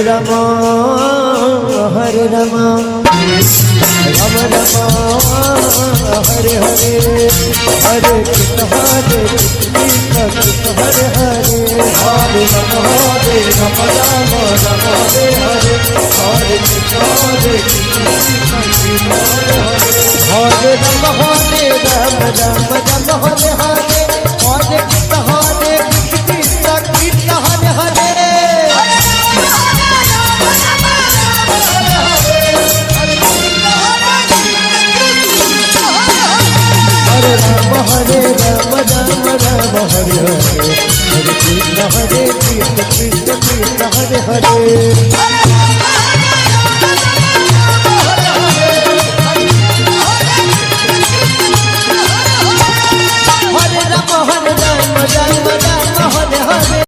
Ram Hare Ram Ram Ram Hare Hare Hare Krishna Hare Krishna Krishna Hare Hare Hare Ram Hare Ram Ram Ram Hare Hare Hare Krishna Hare Krishna Krishna Hare Hare Hare Ram Ram Ram Hare Hare Hare Krishna Hare Krishna Krishna Hare Hare Ram Hare Ram Ram Ram Hare Hare Hare Krishna Krishna Krishna Krishna Hare Hare